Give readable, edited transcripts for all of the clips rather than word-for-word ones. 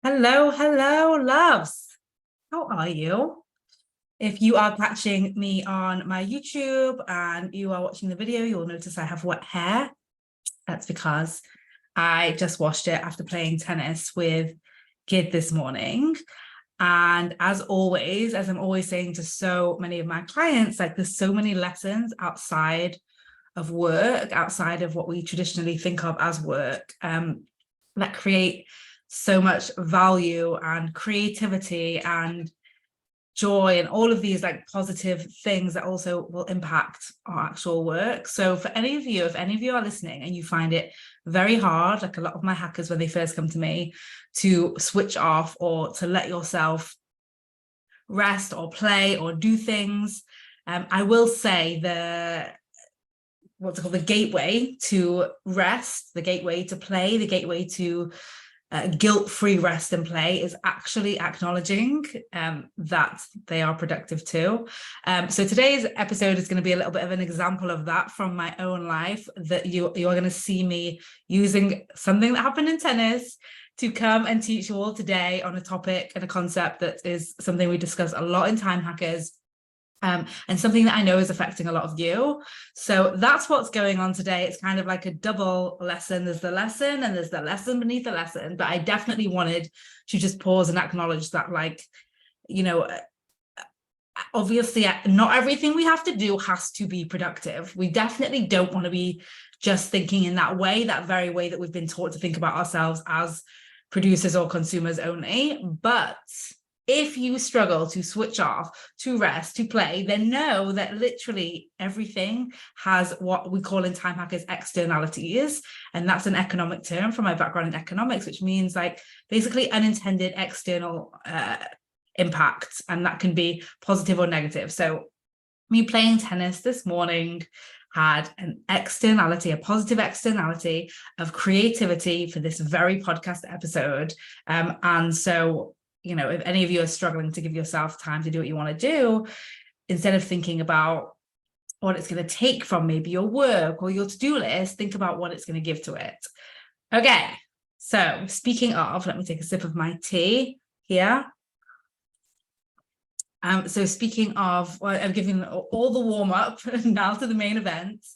Hello, hello, loves. How are you? If you are catching me on my YouTube and you are watching the video, you'll notice I have wet hair. That's because I just washed it after playing tennis with Gid this morning. And as always, as I'm always saying to so many of my clients, like there's so many lessons outside of work, outside of what we traditionally think of as work, that create so much value and creativity and joy and all of these like positive things that also will impact our actual work. So for any of you, if any of you are listening and you find it very hard, like a lot of my hackers when they first come to me, to switch off or to let yourself rest or play or do things, I will say what's it called, the gateway to rest, the gateway to play, the gateway to guilt-free rest and play is actually acknowledging that they are productive too. So today's episode is going to be a little bit of an example of that from my own life, that you're going to see me using something that happened in tennis to come and teach you all today on a topic and a concept that is something we discuss a lot in Time Hackers. And something that I know is affecting a lot of you. So that's what's going on today. It's kind of like a double lesson. There's the lesson and there's the lesson beneath the lesson. But I definitely wanted to just pause and acknowledge that, like, you know, obviously not everything we have to do has to be productive. We definitely don't want to be just thinking in that way, that very way that we've been taught to think about ourselves as producers or consumers only. But if you struggle to switch off, to rest, to play, then know that literally everything has what we call in Time Hackers externalities. And that's an economic term from my background in economics, which means like basically unintended external impacts. And that can be positive or negative. So me playing tennis this morning had an externality, a positive externality of creativity for this very podcast episode. And so, you know, if any of you are struggling to give yourself time to do what you want to do, instead of thinking about what it's going to take from maybe your work or your to-do list, think about what it's going to give to it. Okay, so speaking of, let me take a sip of my tea here. So speaking of, well, I'm giving all the warm-up now to the main events.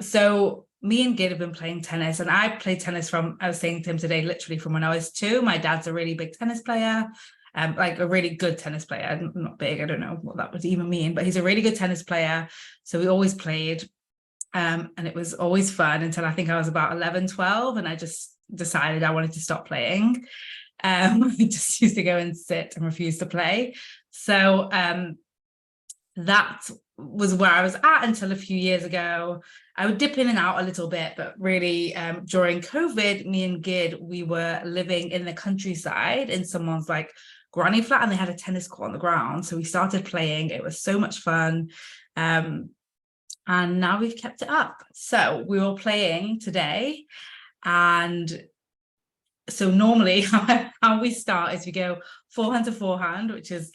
So me and Gid have been playing tennis, and I played tennis from, I was saying to him today, literally from when I was 2. My dad's a really big tennis player, like a really good tennis player. Not big, I don't know what that would even mean, but he's a really good tennis player. So we always played, and it was always fun until I think I was about 11, 12, and I just decided I wanted to stop playing. I just used to go and sit and refuse to play. So that was where I was at until a few years ago. I would dip in and out a little bit, but really during COVID, me and Gid, we were living in the countryside in someone's like granny flat, and they had a tennis court on the ground. So we started playing. It was so much fun. And now we've kept it up. So we were playing today, and so normally how we start is we go forehand to forehand, which is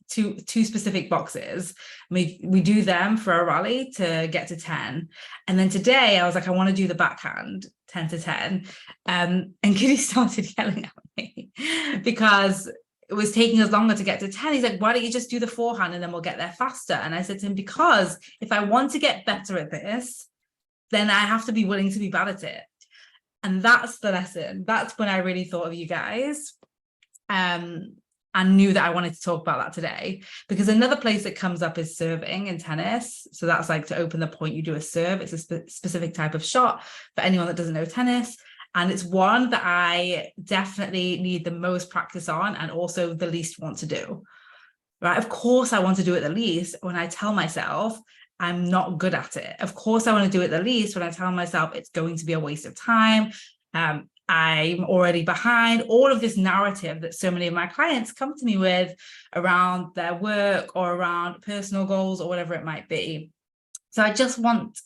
two specific boxes. We do them for a rally to get to 10. And then today I was like, I want to do the backhand 10 to 10. And Kitty started yelling at me because it was taking us longer to get to 10. He's like, why don't you just do the forehand and then we'll get there faster? And I said to him, because if I want to get better at this, then I have to be willing to be bad at it. And that's the lesson. That's when I really thought of you guys. And knew that I wanted to talk about that today, because another place that comes up is serving in tennis. So that's like to open the point, you do a serve. It's a specific type of shot for anyone that doesn't know tennis. And it's one that I definitely need the most practice on and also the least want to do, right? Of course, I want to do it the least when I tell myself I'm not good at it. Of course, I want to do it the least when I tell myself it's going to be a waste of time. I'm already behind, all of this narrative that so many of my clients come to me with around their work or around personal goals or whatever it might be. So I just want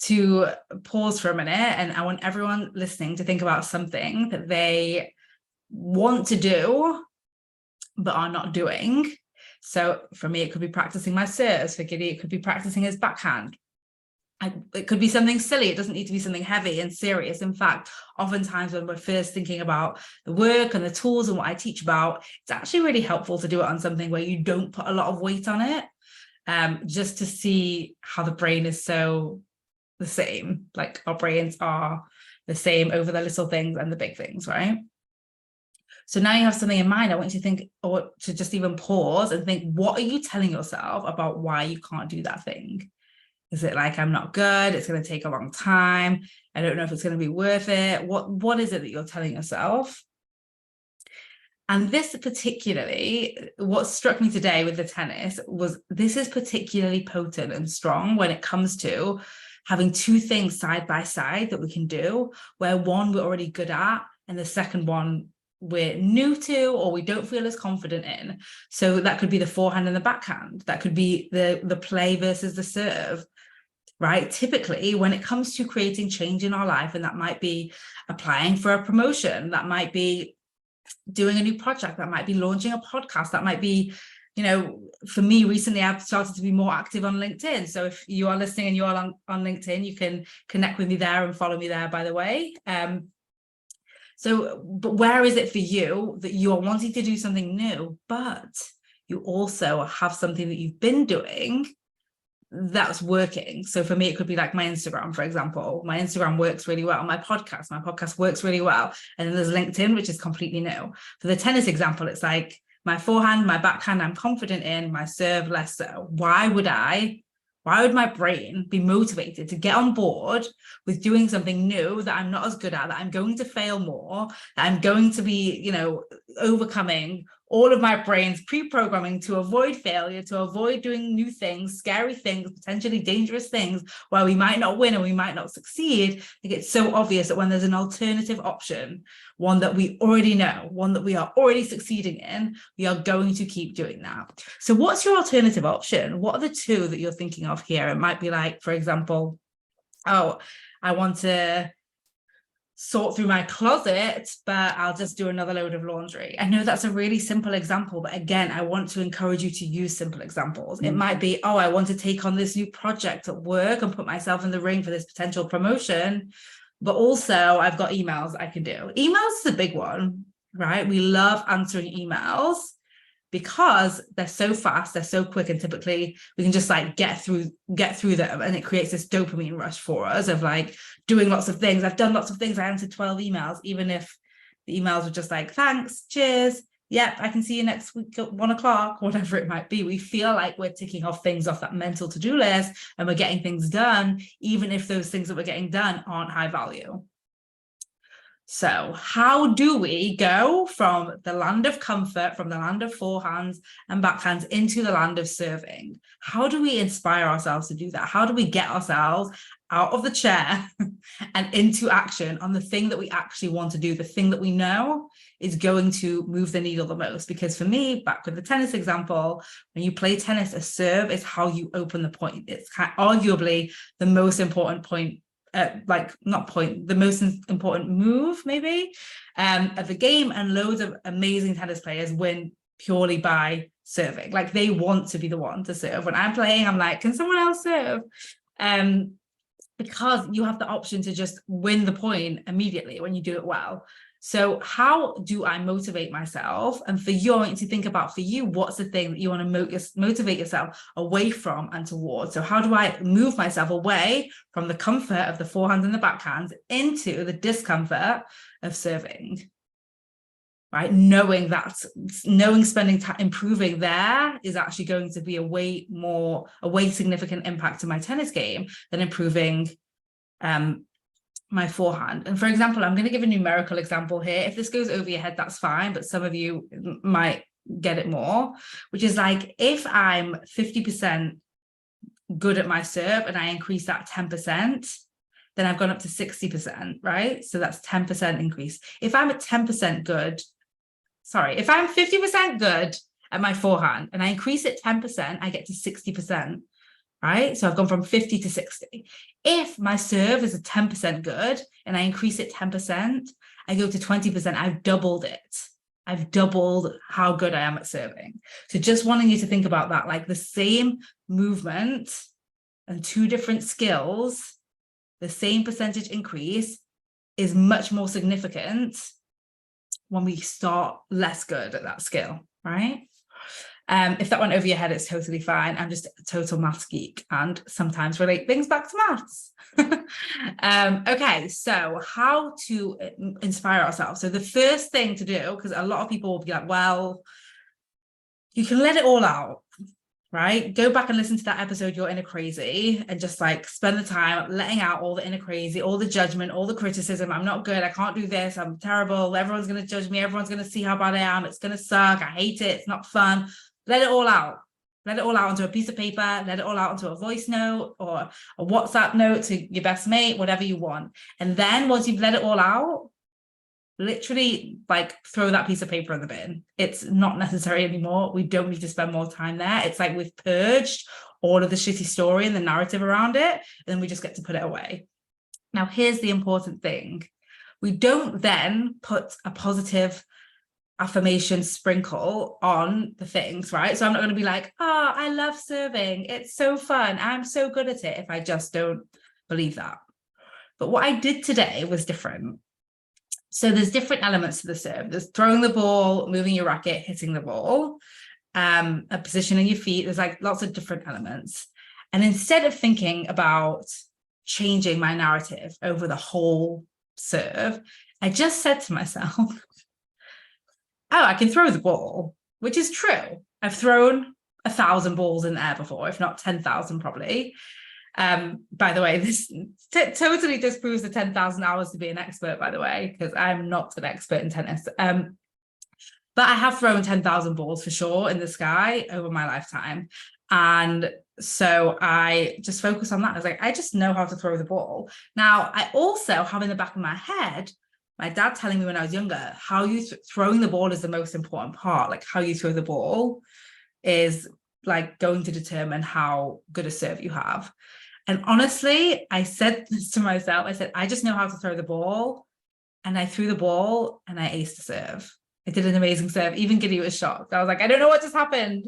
to pause for a minute, and I want everyone listening to think about something that they want to do but are not doing. So for me, it could be practicing my serves. For Giddy, it could be practicing his backhand. It could be something silly. It doesn't need to be something heavy and serious. In fact, oftentimes when we're first thinking about the work and the tools and what I teach about, it's actually really helpful to do it on something where you don't put a lot of weight on it, just to see how the brain is so the same. Like our brains are the same over the little things and the big things, right? So now you have something in mind. I want you to think, or to just even pause and think, what are you telling yourself about why you can't do that thing? Is it like, I'm not good, it's going to take a long time, I don't know if it's going to be worth it? What is it that you're telling yourself? And this particularly, what struck me today with the tennis was this is particularly potent and strong when it comes to having two things side by side that we can do, where one we're already good at and the second one we're new to or we don't feel as confident in. So that could be the forehand and the backhand. That could be the play versus the serve. Right? Typically, when it comes to creating change in our life, and that might be applying for a promotion, that might be doing a new project, that might be launching a podcast, that might be, you know, for me recently, I've started to be more active on LinkedIn. So if you are listening and you're on LinkedIn, you can connect with me there and follow me there, by the way. But where is it for you that you're wanting to do something new, but you also have something that you've been doing that's working? So for me, it could be like my Instagram, for example. My Instagram works really well. My podcast works really well. And then there's LinkedIn, which is completely new. For the tennis example, it's like my forehand, my backhand, I'm confident in, my serve, less so. Why would my brain be motivated to get on board with doing something new that I'm not as good at, that I'm going to fail more, that I'm going to be, you know, overcoming all of my brain's pre-programming to avoid failure, to avoid doing new things, scary things, potentially dangerous things where we might not win and we might not succeed? I think it's so obvious that when there's an alternative option, one that we already know, one that we are already succeeding in, we are going to keep doing that. So what's your alternative option? What are the two that you're thinking of here? It might be like, for example, oh, I want to sort through my closet, but I'll just do another load of laundry. I know that's a really simple example, but again, I want to encourage you to use simple examples. It might be, oh, I want to take on this new project at work and put myself in the ring for this potential promotion, but also I've got emails I can do. Emails is a big one, right? We love answering emails because they're so fast, they're so quick, and typically we can just like get through them, and it creates this dopamine rush for us of like doing lots of things. I've done lots of things. I answered 12 emails, even if the emails were just like, thanks, cheers, yep, I can see you next week at 1 o'clock, whatever it might be. We feel like we're ticking off things off that mental to-do list and we're getting things done, even if those things that we're getting done aren't high value. So how do we go from the land of comfort, from the land of forehands and backhands into the land of serving? How do we inspire ourselves to do that? How do we get ourselves out of the chair and into action on the thing that we actually want to do, the thing that we know is going to move the needle the most? Because for me, back with the tennis example, when you play tennis, a serve is how you open the point. It's arguably the most important point, the most important move maybe of the game, and loads of amazing tennis players win purely by serving. Like they want to be the one to serve. When I'm playing, I'm like, can someone else serve? Because you have the option to just win the point immediately when you do it well. So how do I motivate myself? And for you, I want you to think about, for you, what's the thing that you want to motivate yourself away from and towards? So how do I move myself away from the comfort of the forehands and the backhands into the discomfort of serving? Right? Knowing spending time improving there is actually going to be a way significant impact to my tennis game than improving my forehand. And for example, I'm going to give a numerical example here. If this goes over your head, that's fine, but some of you might get it more, which is like, if I'm 50% good at my serve and I increase that 10%, then I've gone up to 60%, right? So that's 10% increase. If I'm 50% good at my forehand and I increase it 10%, I get to 60%. Right? So I've gone from 50 to 60. If my serve is a 10% good and I increase it 10%, I go to 20%. I've doubled it. I've doubled how good I am at serving. So just wanting you to think about that, like the same movement and two different skills, the same percentage increase is much more significant when we start less good at that skill, right? If that went over your head, it's totally fine. I'm just a total maths geek and sometimes relate things back to maths. Okay, so how to inspire ourselves. So the first thing to do, because a lot of people will be like, well, you can let it all out, right? Go back and listen to that episode, Your Inner Crazy, and just like spend the time letting out all the inner crazy, all the judgment, all the criticism. I'm not good. I can't do this. I'm terrible. Everyone's going to judge me. Everyone's going to see how bad I am. It's going to suck. I hate it. It's not fun. Let it all out. Let it all out onto a piece of paper. Let it all out onto a voice note or a WhatsApp note to your best mate, whatever you want. And then once you've let it all out, literally like throw that piece of paper in the bin. It's not necessary anymore. We don't need to spend more time there. It's like we've purged all of the shitty story and the narrative around it, and then we just get to put it away. Now, here's the important thing. We don't then put a positive affirmation sprinkle on the things, right? So I'm not going to be like, oh, I love serving. It's so fun. I'm so good at it if I just don't believe that. But what I did today was different. So there's different elements to the serve. There's throwing the ball, moving your racket, hitting the ball, a positioning your feet. There's like lots of different elements. And instead of thinking about changing my narrative over the whole serve, I just said to myself, oh, I can throw the ball, which is true. I've thrown 1,000 balls in the air before, if not 10,000 probably. By the way, this totally disproves the 10,000 hours to be an expert, by the way, because I'm not an expert in tennis. But I have thrown 10,000 balls for sure in the sky over my lifetime. And so I just focus on that. I was like, I just know how to throw the ball. Now, I also have in the back of my head, my dad telling me when I was younger, how you throwing the ball is the most important part. Like how you throw the ball is like going to determine how good a serve you have. And honestly, I said this to myself. I said, I just know how to throw the ball. And I threw the ball and I aced the serve. I did an amazing serve. Even Giddy was shocked. I was like, I don't know what just happened.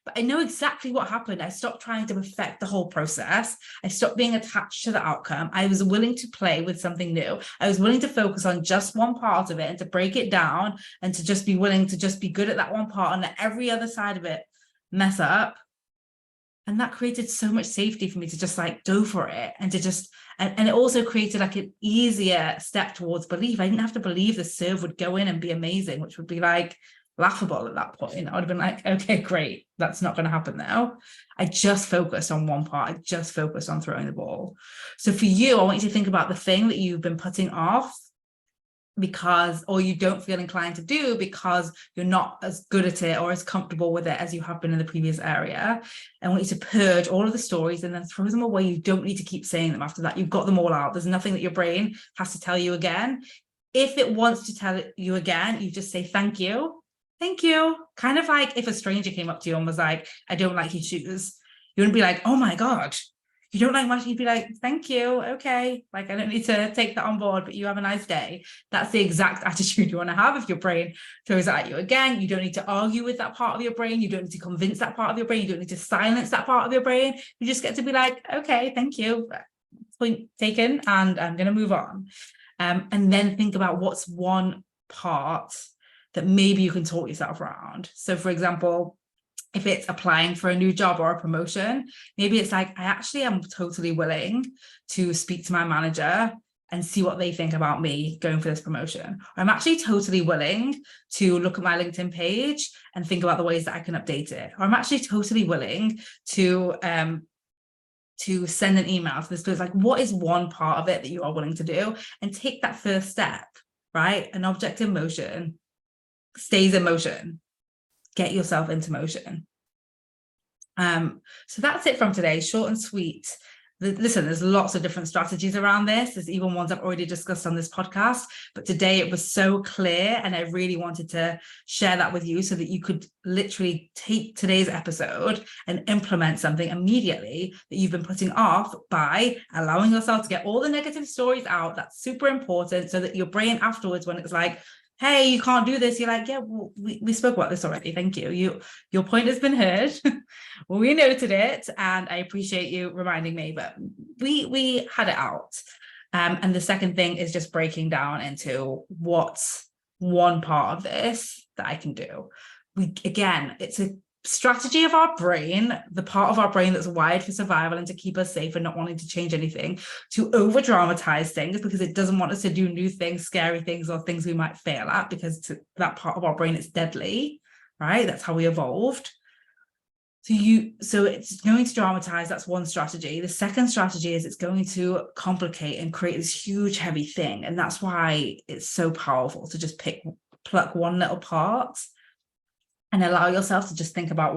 But I know exactly what happened. I stopped trying to perfect the whole process. I stopped being attached to the outcome. I was willing to play with something new. I was willing to focus on just one part of it and to break it down and to just be willing to just be good at that one part and let every other side of it mess up. And that created so much safety for me to just like go for it and to just, and it also created like an easier step towards belief. I didn't have to believe the serve would go in and be amazing, which would be like laughable at that point. I would have been like, okay, great. That's not going to happen now. I just focused on one part. I just focused on throwing the ball. So for you, I want you to think about the thing that you've been putting off because, or you don't feel inclined to do because you're not as good at it or as comfortable with it as you have been in the previous area. I want you to purge all of the stories and then throw them away. You don't need to keep saying them after that. You've got them all out. There's nothing that your brain has to tell you again. If it wants to tell you again, you just say, thank you. Thank you. Kind of like if a stranger came up to you and was like, I don't like your shoes. You wouldn't be like, oh my God, you don't like my shoes. You'd be like, thank you. Okay. Like, I don't need to take that on board, but you have a nice day. That's the exact attitude you want to have if your brain throws it at you again. You don't need to argue with that part of your brain. You don't need to convince that part of your brain. You don't need to silence that part of your brain. You just get to be like, okay, thank you. Point taken. And I'm going to move on. And then think about what's one part that maybe you can talk yourself around. So for example, if it's applying for a new job or a promotion, maybe it's like, I actually am totally willing to speak to my manager and see what they think about me going for this promotion. Or I'm actually totally willing to look at my LinkedIn page and think about the ways that I can update it. Or I'm actually totally willing to send an email to this person. Like, what is one part of it that you are willing to do? And take that first step, right? An object in motion stays in motion. Get yourself into motion. So that's it from today, short and sweet. Listen, there's lots of different strategies around this. There's even ones I've already discussed on this podcast, but today it was so clear and I really wanted to share that with you so that you could literally take today's episode and implement something immediately that you've been putting off by allowing yourself to get all the negative stories out. That's super important so that your brain afterwards, when it's like, hey, you can't do this, you're like, yeah, well, we spoke about this already. Thank you. Your point has been heard. We noted it, and I appreciate you reminding me, but we had it out. And the second thing is just breaking down into what's one part of this that I can do. Again, it's a strategy of our brain, the part of our brain that's wired for survival and to keep us safe and not wanting to change anything, to over dramatize things because it doesn't want us to do new things, scary things, or things we might fail at, because to that part of our brain is deadly, right? That's how we evolved. So it's going to dramatize. That's one strategy. The second strategy is it's going to complicate and create this huge heavy thing, and that's why it's so powerful to just pluck one little part and allow yourself to just think about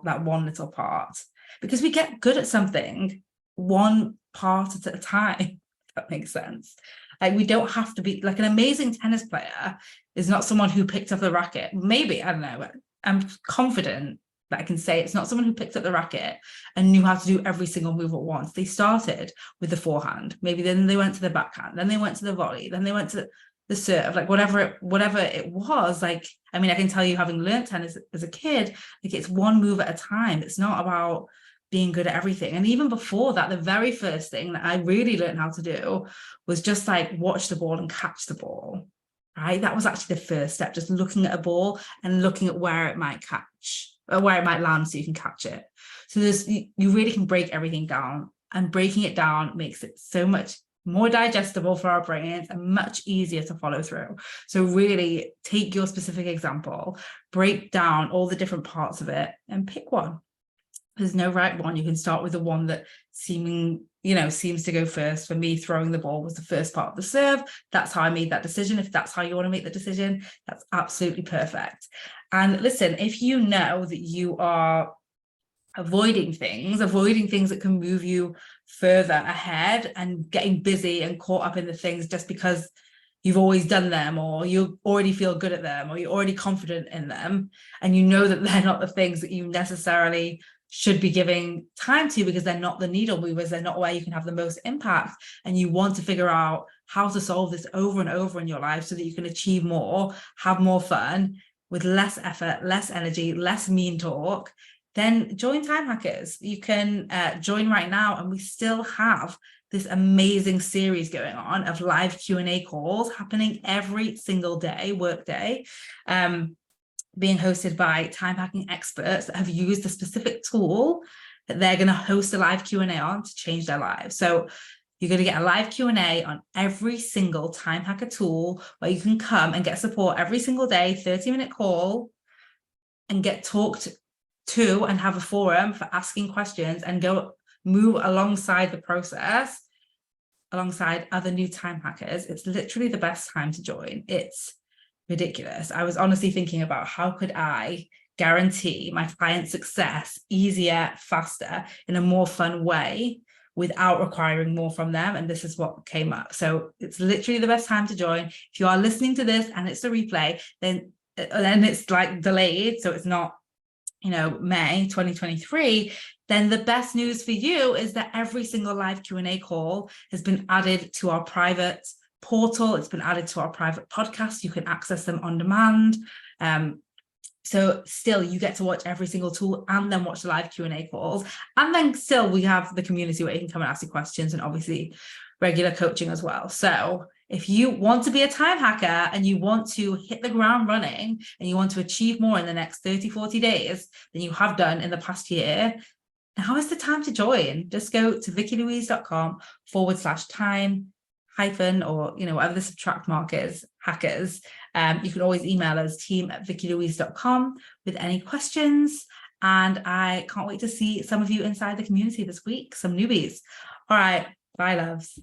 that one little part, because we get good at something one part at a time, if that makes sense. Like, we don't have to be like an amazing tennis player is not someone who picked up the racket. Maybe, I don't know, I'm confident that I can say it's not someone who picked up the racket and knew how to do every single move at once. They started with the forehand, maybe then they went to the backhand, then they went to the volley, then they went to the serve, like whatever it was. Like, I mean, I can tell you, having learned tennis as a kid, like, it's one move at a time. It's not about being good at everything. And even before that, the very first thing that I really learned how to do was just like watch the ball and catch the ball, right? That was actually the first step, just looking at a ball and looking at where it might catch, or where it might land, so you can catch it. So you really can break everything down, and breaking it down makes it so much more digestible for our brains and much easier to follow through. So really take your specific example, break down all the different parts of it, and pick one. There's no right one. You can start with the one that seems to go first. For me, throwing the ball was the first part of the serve. That's how I made that decision. If that's how you want to make the decision, that's absolutely perfect. And listen, if you know that you are avoiding things that can move you further ahead, and getting busy and caught up in the things just because you've always done them, or you already feel good at them, or you're already confident in them, and you know that they're not the things that you necessarily should be giving time to, because they're not the needle movers, they're not where you can have the most impact, and you want to figure out how to solve this over and over in your life so that you can achieve more, have more fun with less effort, less energy, less mean talk, then join Time Hackers. You can join right now, and we still have this amazing series going on of live Q&A calls happening every single day, workday, being hosted by time hacking experts that have used a specific tool that they're going to host a live Q&A on to change their lives. So you're going to get a live Q&A on every single Time Hacker tool, where you can come and get support every single day, 30-minute call, and get talked to and have a forum for asking questions, and go move alongside the process alongside other new time hackers. It's literally the best time to join. It's ridiculous. I was honestly thinking about how could I guarantee my client success easier, faster, in a more fun way, without requiring more from them, and this is what came up. So it's literally the best time to join. If you are listening to this and it's a replay, then it's like delayed, so it's not May 2023, then the best news for you is that every single live Q&A call has been added to our private portal. It's been added to our private podcast. You can access them on demand. So still, you get to watch every single tool and then watch the live Q&A calls. And then still, we have the community where you can come and ask your questions, and obviously regular coaching as well. So if you want to be a time hacker and you want to hit the ground running, and you want to achieve more in the next 30, 40 days than you have done in the past year, now is the time to join. Just go to vickylouise.com/time or whatever the subtract mark is, hackers. You can always email us, team@vickylouise.com, with any questions. And I can't wait to see some of you inside the community this week, some newbies. All right, bye, loves.